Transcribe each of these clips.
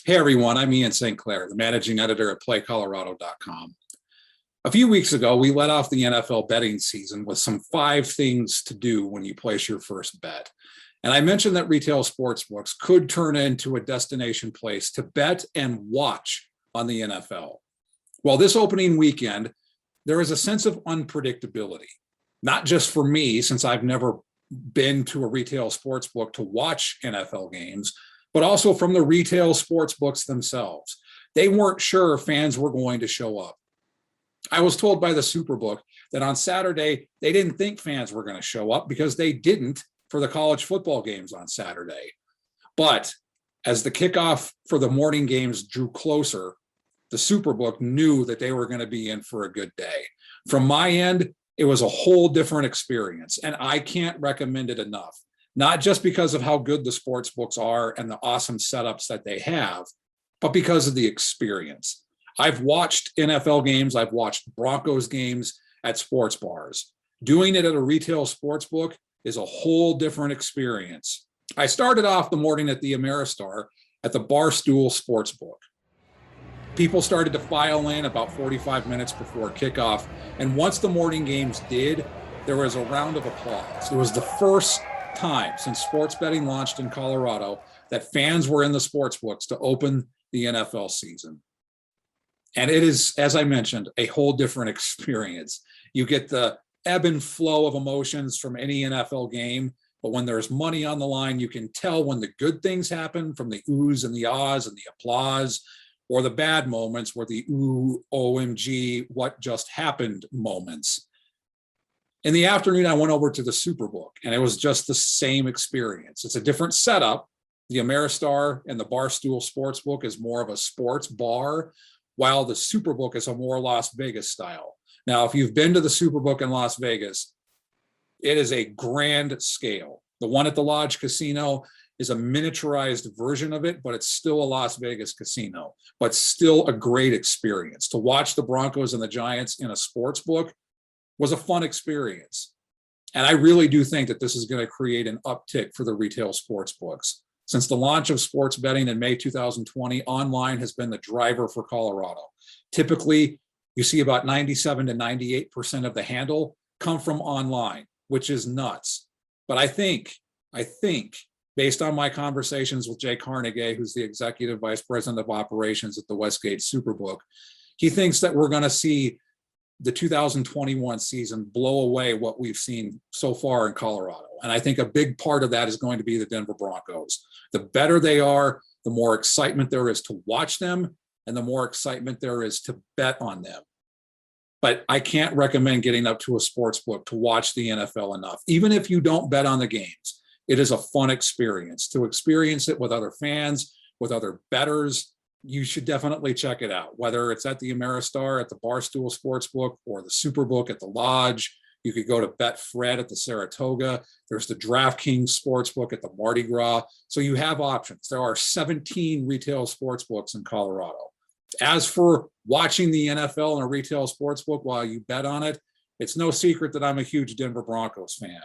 Hey everyone, I'm Ian St. Clair, the managing editor at playcolorado.com. A few weeks ago, we let off the NFL betting season with some 5 things to do when you place your first bet. And I mentioned that retail sportsbooks could turn into a destination place to bet and watch on the NFL. Well, this opening weekend, there is a sense of unpredictability, not just for me, since I've never been to a retail sportsbook to watch NFL games, but also from the retail sports books themselves. They weren't sure fans were going to show up. I was told by the Superbook that on Saturday, they didn't think fans were going to show up because they didn't for the college football games on Saturday. But as the kickoff for the morning games drew closer, the Superbook knew that they were going to be in for a good day. From my end, it was a whole different experience, and I can't recommend it enough. Not just because of how good the sports books are and the awesome setups that they have, but because of the experience. I've watched NFL games, I've watched Broncos games at sports bars. Doing it at a retail sports book is a whole different experience. I started off the morning at the Ameristar at the Barstool Sportsbook. People started to file in about 45 minutes before kickoff, and once the morning games did, there was a round of applause. It was the first time since sports betting launched in Colorado that fans were in the sports books to open the NFL season. And it is, as I mentioned, a whole different experience. You get the ebb and flow of emotions from any NFL game, but when there's money on the line, you can tell when the good things happen from the oohs and the ahs and the applause, or the bad moments where the ooh, OMG, what just happened moments. In the afternoon, I went over to the Superbook, and it was just the same experience. It's a different setup. The Ameristar and the Barstool Sportsbook is more of a sports bar, while the Superbook is a more Las Vegas style. Now, if you've been to the Superbook in Las Vegas, it is a grand scale. The one at the Lodge Casino is a miniaturized version of it, but it's still a Las Vegas casino, but still a great experience. To watch the Broncos and the Giants in a sports book was a fun experience. And I really do think that this is going to create an uptick for the retail sports books. Since the launch of sports betting in May 2020, online has been the driver for Colorado. Typically, you see about 97 to 98% of the handle come from online, which is nuts. But I think, based on my conversations with Jay Carnegie, who's the executive vice president of operations at the Westgate Superbook, he thinks that we're going to see the 2021 season blow away what we've seen so far in Colorado. And I think a big part of that is going to be the Denver Broncos. The better they are, the more excitement there is to watch them, and the more excitement there is to bet on them. But I can't recommend getting up to a sports book to watch the NFL enough. Even if you don't bet on the games, it is a fun experience. To experience it with other fans, with other bettors, you should definitely check it out, whether it's at the Ameristar, at the Barstool Sportsbook, or the Superbook at the Lodge. You could go to Betfred at the Saratoga. There's the DraftKings Sportsbook at the Mardi Gras. So you have options. There are 17 retail sportsbooks in Colorado. As for watching the NFL in a retail sportsbook while you bet on it, it's no secret that I'm a huge Denver Broncos fan.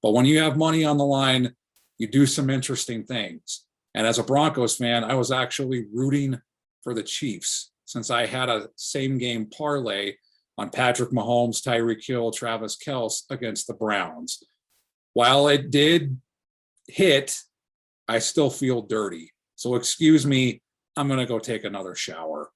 But when you have money on the line, you do some interesting things. And as a Broncos fan, I was actually rooting for the Chiefs since I had a same game parlay on Patrick Mahomes, Tyreek Hill, Travis Kelce against the Browns. While it did hit, I still feel dirty. So excuse me, I'm going to go take another shower.